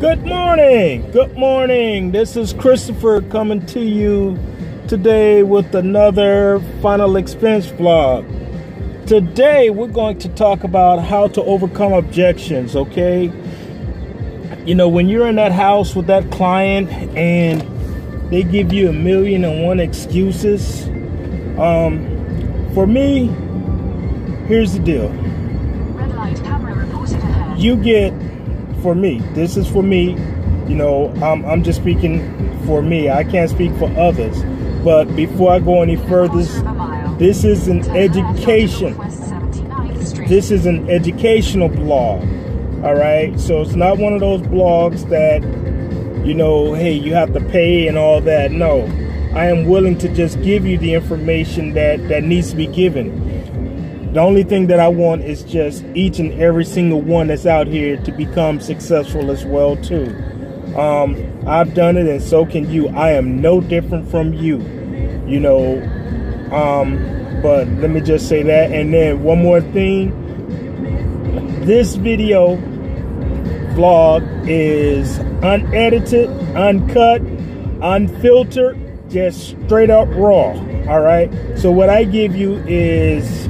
Good morning. Good morning. This is Christopher coming to you today with another final expense vlog. Today we're going to talk about how to overcome objections, okay? You know, when you're in that house with that client and they give you 1,000,001 excuses, for me, here's the deal. Red light camera reported ahead. You get, for me, this is for me, you know, I'm just speaking for me. I can't speak for others. But before I go any further, this is an education. This is an educational blog. All right. So it's not one of those blogs that, you know, hey, you have to pay and all that. No, I am willing to just give you the information that needs to be given. The only thing that I want is just each and every single one that's out here to become successful as well too. I've done it and so can you. I am no different from you, you know. But let me just say that. And then one more thing. This video vlog is unedited, uncut, unfiltered, just straight up raw. All right. So what I give you is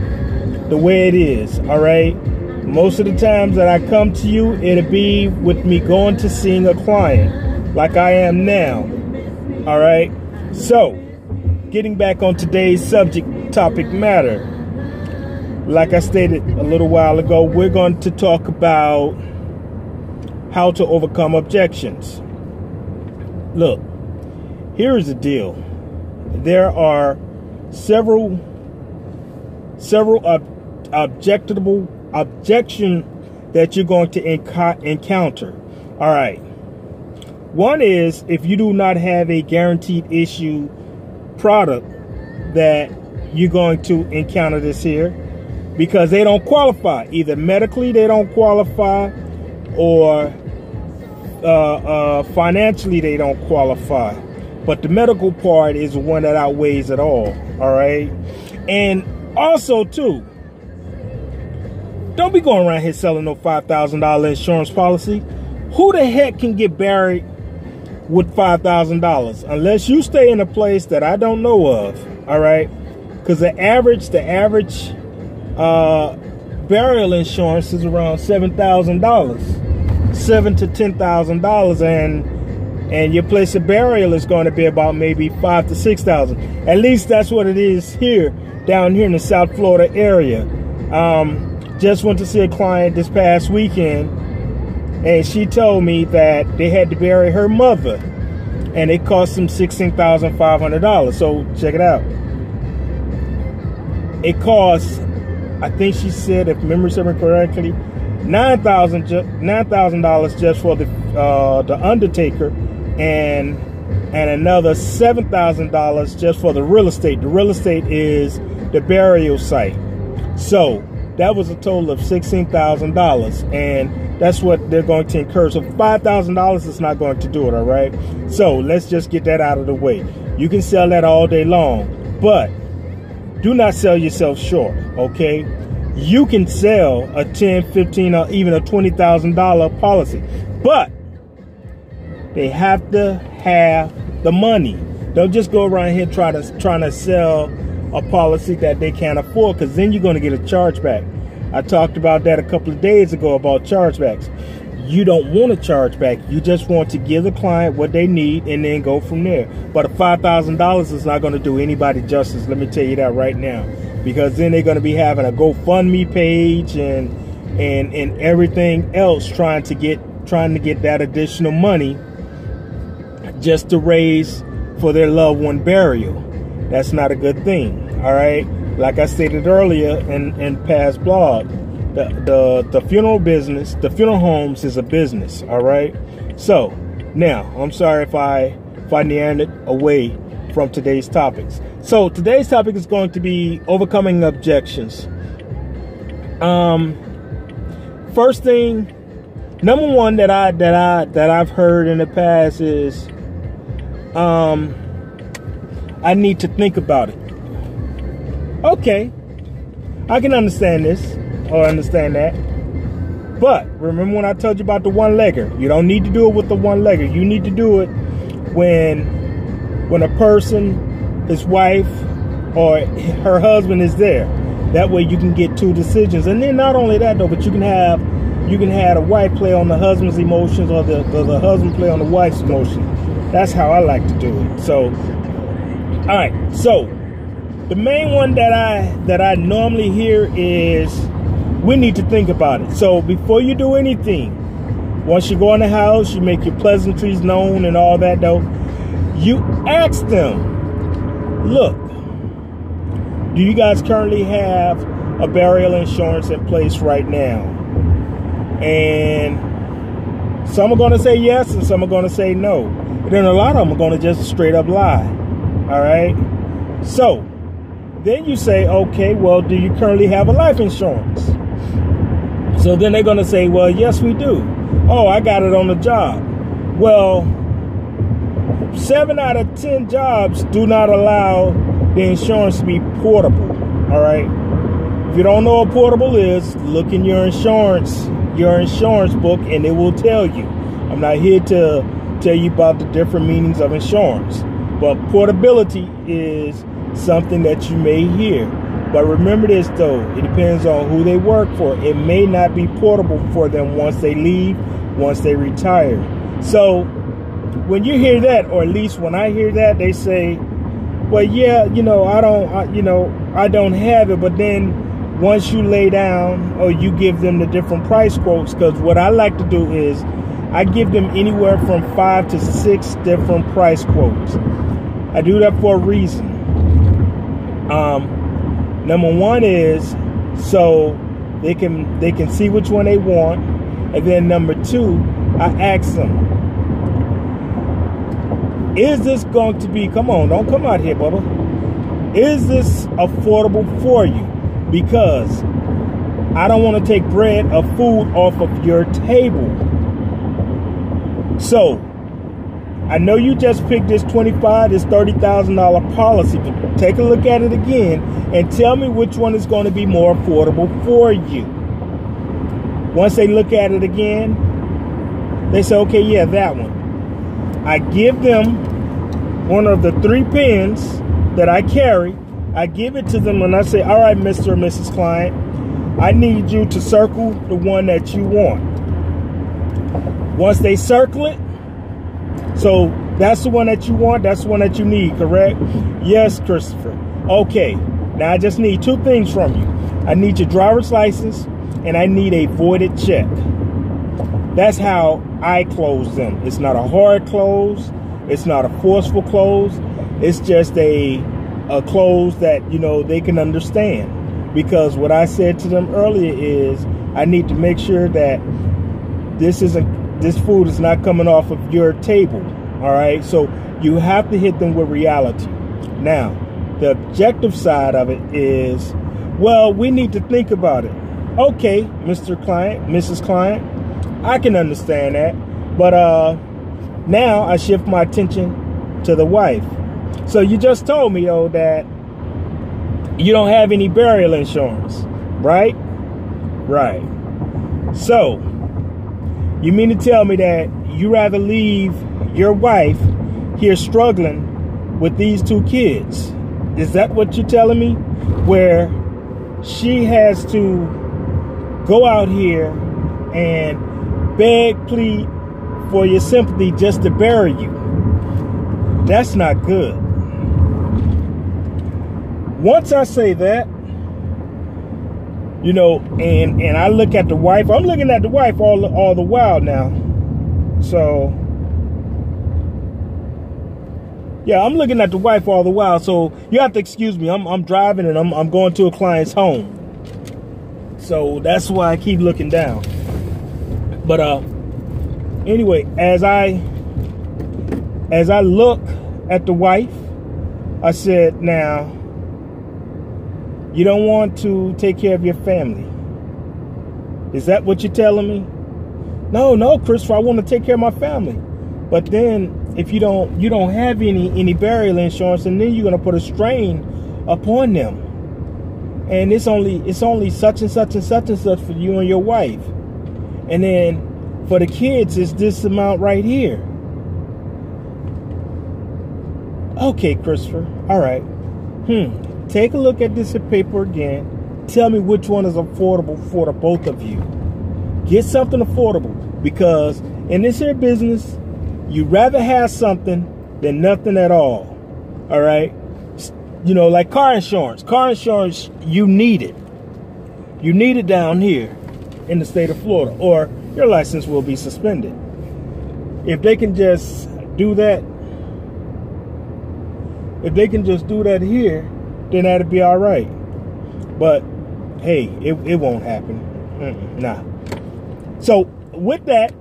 the way it is. All right. Most of the times that I come to you, it'll be with me going to seeing a client like I am now. All right. So getting back on today's topic matter. Like I stated a little while ago, we're going to talk about how to overcome objections. Look, here's the deal. There are several objection that you're going to encounter. All right. One is if you do not have a guaranteed issue product, that you're going to encounter this here because they don't qualify. Either medically they don't qualify or financially they don't qualify. But the medical part is the one that outweighs it all. All right. And also too, don't be going around here selling no $5,000 insurance policy. Who the heck can get buried with $5,000 unless you stay in a place that I don't know of? All right, because the average burial insurance is around $7,000, $7,000 to $10,000, and your place of burial is going to be about maybe $5,000 to $6,000. At least that's what it is here down here in the South Florida area. Just went to see a client this past weekend, and she told me that they had to bury her mother, and it cost them $16,500. So check it out. It costs, I think she said, if memory serves me correctly, $9,000 just for the undertaker, and another $7,000 just for the real estate. The real estate is the burial site. So that was a total of $16,000, and that's what they're going to incur. So $5,000 is not going to do it, all right? So let's just get that out of the way. You can sell that all day long, but do not sell yourself short, okay? You can sell a $10,000, $15,000, or even a $20,000 policy, but they have to have the money. Don't just go around here trying to sell a policy that they can't afford, because then you're going to get a chargeback. I talked about that a couple of days ago about chargebacks. You don't want a chargeback. You just want to give the client what they need and then go from there. But a $5,000 is not going to do anybody justice. Let me tell you that right now, because then they're going to be having a GoFundMe page and everything else trying to get that additional money just to raise for their loved one burial. That's not a good thing. All right. Like I stated earlier in past blog, the funeral business, the funeral homes is a business. All right. So now I'm sorry if I meandered away from today's topics. So today's topic is going to be overcoming objections. First thing, number one that I've heard in the past is I need to think about it. Okay, I can understand this or understand that. But remember when I told you about the one-legger? You don't need to do it with the one-legger. You need to do it when a person, his wife or her husband is there. That way you can get two decisions. And then not only that though, but you can have the wife play on the husband's emotions, or the husband play on the wife's emotions. That's how I like to do it. So, all right. So the main one that I normally hear is, we need to think about it. So before you do anything, once you go in the house, you make your pleasantries known and all that though, you ask them, look, do you guys currently have a burial insurance in place right now? And some are going to say yes, and some are going to say no. And then a lot of them are going to just straight up lie. All right. So then you say, okay, well, do you currently have a life insurance? So then they're going to say, well, yes, we do. Oh, I got it on the job. Well, 7 out of 10 jobs do not allow the insurance to be portable. All right. If you don't know what portable is, look in your insurance book, and it will tell you. I'm not here to tell you about the different meanings of insurance, but portability is something that you may hear. But remember this though, it depends on who they work for. It may not be portable for them once they leave, once they retire. So when you hear that, or at least when I hear that, they say, well, yeah, I don't have it. But then once you lay down, or you give them the different price quotes, because what I like to do is I give them anywhere from 5 to 6 different price quotes. I do that for a reason. Number one is so they can see which one they want. And then number two, I ask them, is this going to be, come on, don't come out here, Bubba. Is this affordable for you? Because I don't want to take bread or food off of your table. So I know you just picked this $30,000 policy, but take a look at it again and tell me which one is going to be more affordable for you. Once they look at it again, they say, okay, yeah, that one. I give them one of the 3 pens that I carry. I give it to them and I say, all right, Mr. or Mrs. Client, I need you to circle the one that you want. Once they circle it, so that's the one that you want, that's the one that you need, correct? Yes, Christopher. Okay, now I just need 2 things from you. I need your driver's license and I need a voided check. That's how I close them. It's not a hard close. It's not a forceful close. It's just a close that, they can understand. Because what I said to them earlier is I need to make sure that this food is not coming off of your table. All right. So you have to hit them with reality. Now, the objective side of it is, well, we need to think about it. Okay, Mr. Client, Mrs. Client, I can understand that. But now I shift my attention to the wife. So you just told me, though, that you don't have any burial insurance, right? Right. So you mean to tell me that you rather leave your wife here struggling with these 2 kids? Is that what you're telling me? Where she has to go out here and beg, plead for your sympathy just to bury you? That's not good. Once I say that, and I look at the wife, I'm looking at the wife all the while now. So, yeah, I'm looking at the wife all the while. So you have to excuse me. I'm driving and I'm going to a client's home. So that's why I keep looking down. But anyway, as I look at the wife, I said, now, you don't want to take care of your family. Is that what you're telling me? No, Christopher, I want to take care of my family. But then if you don't have any burial insurance, and then you're going to put a strain upon them. And it's only such and such and such and such for you and your wife. And then for the kids, it's this amount right here. Okay, Christopher. All right. Take a look at this paper again. Tell me which one is affordable for the both of you. Get something affordable, because in this here business, you'd rather have something than nothing at all. All right. You know, like car insurance. Car insurance, you need it. You need it down here in the state of Florida, or your license will be suspended. If they can just do that, here, then that'd be all right. But hey, it won't happen. Nah. So with that,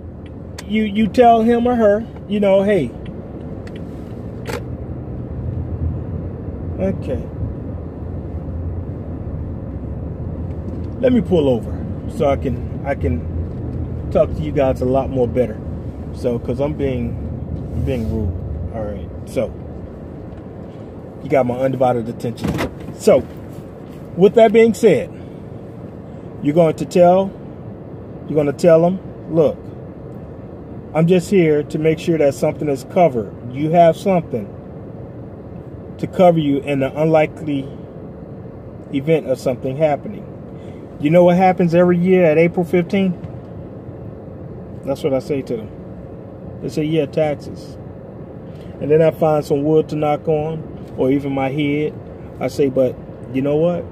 you tell him or her, you know, hey, okay, let me pull over so I can talk to you guys a lot more better. So, because I'm being rude. All right. So you got my undivided attention. So with that being said, you're going to tell them, look, I'm just here to make sure that something is covered. You have something to cover you in the unlikely event of something happening. You know what happens every year at April 15th? That's what I say to them. They say, yeah, taxes. And then I find some wood to knock on, or even my head. I say, but you know what?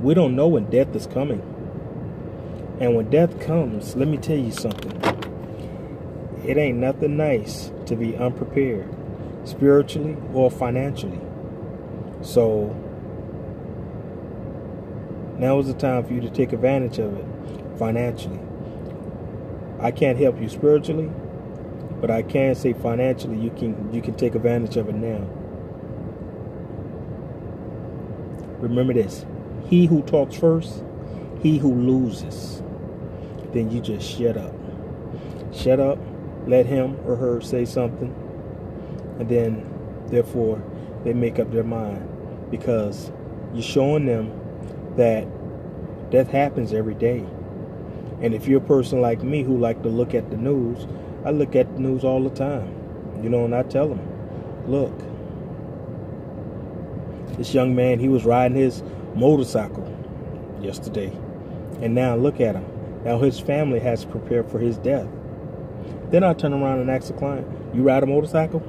We don't know when death is coming. And when death comes, let me tell you something. It ain't nothing nice to be unprepared, spiritually or financially. So now is the time for you to take advantage of it financially. I can't help you spiritually, but I can say financially you can take advantage of it now. Remember this. He who talks first, he who loses. Then you just shut up. Shut up. Let him or her say something. And then, therefore, they make up their mind. Because you're showing them that death happens every day. And if you're a person like me who like to look at the news, I look at the news all the time. You know, and I tell them, look, this young man, he was riding his motorcycle yesterday. And now look at him. Now his family has prepared for his death. Then I turn around and ask the client, you ride a motorcycle?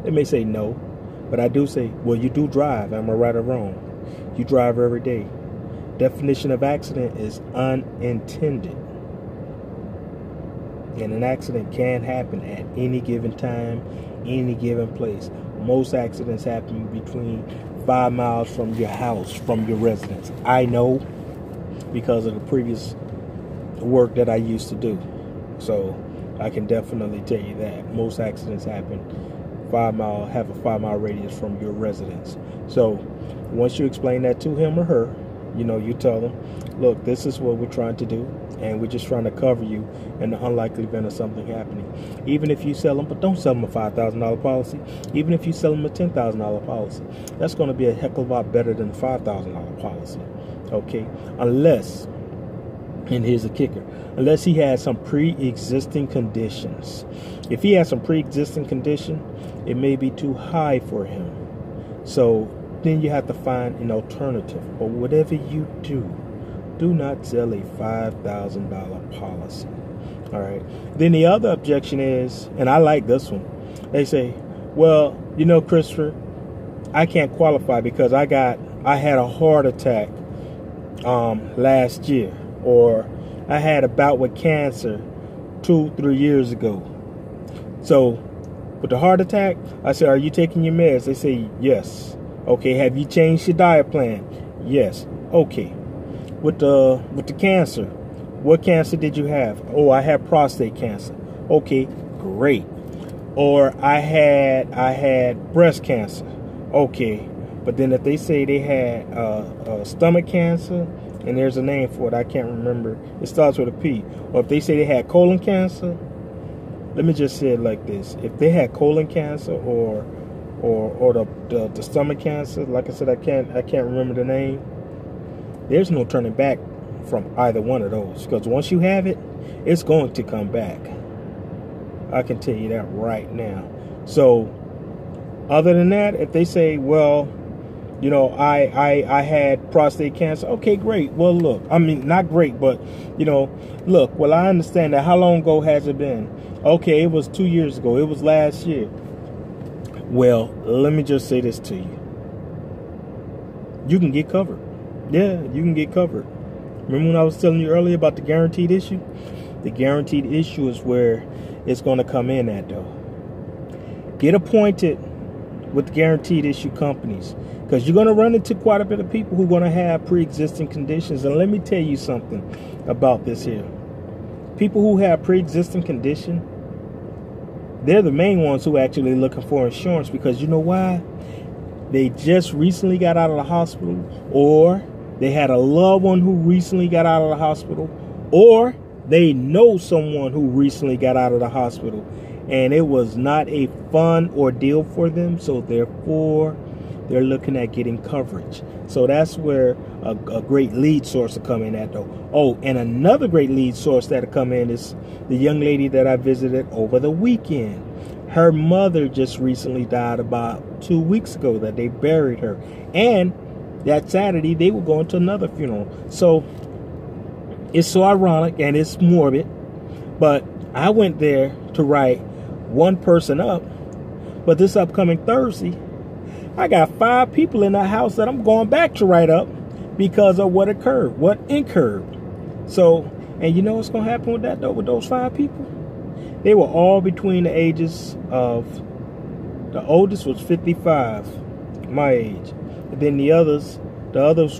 They may say no. But I do say, well, you do drive. Am I right or wrong? You drive every day. Definition of accident is unintended. And an accident can happen at any given time, any given place. Most accidents happen between 5 miles from your house, from your residence. I know because of the previous work that I used to do. So I can definitely tell you that most accidents happen have a 5 mile radius from your residence. So once you explain that to him or her, you know, you tell them, look, this is what we're trying to do, and we're just trying to cover you in the unlikely event of something happening. Even if you sell them, but don't sell them a $5,000 policy. Even if you sell them a $10,000 policy, that's going to be a heck of a lot better than a $5,000 policy. Okay, unless, and here's the kicker, unless he has some pre-existing conditions. If he has some pre-existing condition, it may be too high for him. So then you have to find an alternative. But whatever you do, do not sell a $5,000 policy. All right. Then the other objection is, and I like this one. They say, well, you know, Christopher, I can't qualify because I had a heart attack last year, or I had a bout with cancer 2-3 years ago. So with the heart attack, I said, are you taking your meds? They say, yes. Okay, have you changed your diet plan? Yes. Okay. With the cancer, what cancer did you have? Oh, I had prostate cancer. Okay, great. Or I had breast cancer. Okay. But then if they say they had stomach cancer, and there's a name for it, I can't remember. It starts with a P. Or if they say they had colon cancer, let me just say it like this. If they had colon cancer or the stomach cancer, like I said, I can't remember the name. There's no turning back from either one of those, because once you have it, it's going to come back. I can tell you that right now. So other than that, if they say, well, you know, I had prostate cancer, okay, great. Well, look, I mean, not great, but, you know, look, well, I understand that. How long ago has it been? Okay, it was 2 years ago. It was last year. Well, let me just say this to you. You can get covered. Yeah, you can get covered. Remember when I was telling you earlier about the guaranteed issue? The guaranteed issue is where it's going to come in at, though. Get appointed with guaranteed issue companies, because you're going to run into quite a bit of people who are going to have pre-existing conditions. And let me tell you something about this here. People who have pre-existing condition, they're the main ones who are actually looking for insurance, because you know why? They just recently got out of the hospital, or they had a loved one who recently got out of the hospital, or they know someone who recently got out of the hospital and it was not a fun ordeal for them. So therefore, they're looking at getting coverage. So that's where a great lead source will come in at, though. Oh, and another great lead source that'll come in is the young lady that I visited over the weekend. Her mother just recently died about 2 weeks ago that they buried her. And that Saturday, they were going to another funeral. So it's so ironic and it's morbid. But I went there to write one person up. But this upcoming Thursday, I got 5 people in the house that I'm going back to write up because of what occurred, what incurred. So, and you know what's going to happen with that, though, with those 5 people? They were all between the ages of, the oldest was 55, my age. And then the others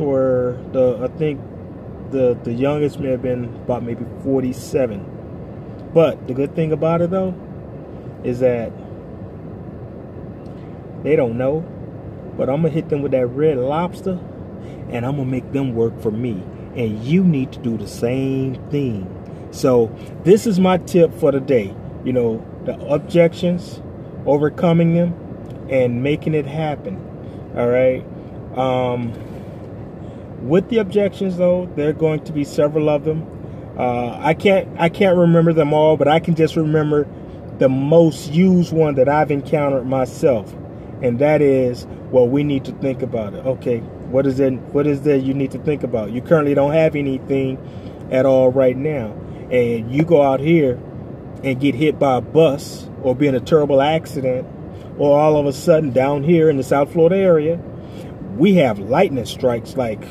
were, I think the youngest may have been about maybe 47. But the good thing about it, though, is that they don't know. But I'm going to hit them with that Red Lobster, and I'm going to make them work for me. And you need to do the same thing. So this is my tip for the day. You know, the objections, overcoming them, and making it happen. All right. With the objections, though, there are going to be several of them. I can't remember them all, but I can just remember the most used one that I've encountered myself. And that is, well, we need to think about it. Okay, what is it? What is there you need to think about? You currently don't have anything at all right now. And you go out here and get hit by a bus or be in a terrible accident, or all of a sudden down here in the South Florida area, we have lightning strikes like,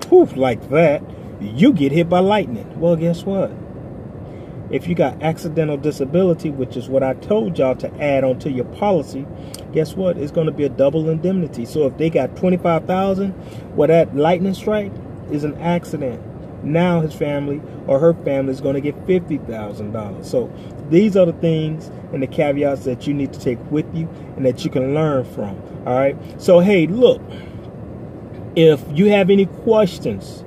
poof, like that. You get hit by lightning. Well, guess what? If you got accidental disability, which is what I told y'all to add onto your policy, guess what? It's going to be a double indemnity. So if they got $25,000, well, that lightning strike is an accident. Now his family or her family is going to get $50,000. So these are the things and the caveats that you need to take with you and that you can learn from. All right. So, hey, look, if you have any questions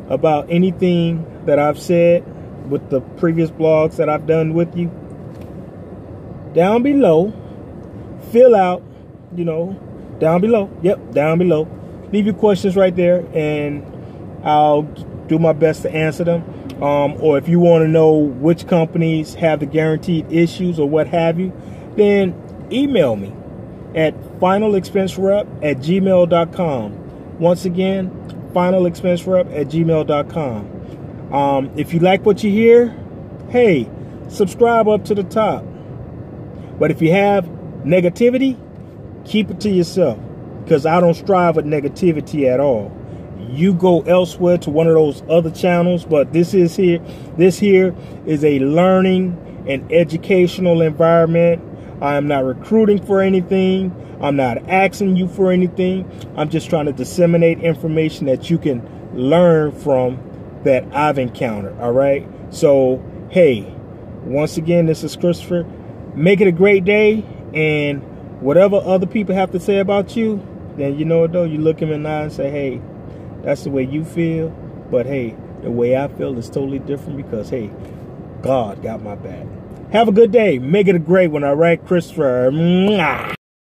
about anything that I've said with the previous blogs that I've done with you, down below, fill out, you know, down below. Yep, down below. Leave your questions right there and I'll do my best to answer them. Or if you want to know which companies have the guaranteed issues or what have you, then email me at finalexpenserep@gmail.com. Once again, finalexpenserep@gmail.com. If you like what you hear, hey, subscribe up to the top. But if you have negativity, keep it to yourself, because I don't strive with negativity at all. You go elsewhere to one of those other channels, but this here is a learning and educational environment. I am not recruiting for anything. I'm not asking you for anything. I'm just trying to disseminate information that you can learn from that I've encountered. All right. So, hey, once again, this is Christopher. Make it a great day. And whatever other people have to say about you, then you know what, though, you look them in the eye and say, hey, that's the way you feel. But, hey, the way I feel is totally different because, hey, God got my back. Have a good day. Make it a great one. All right, Christopher. Mwah.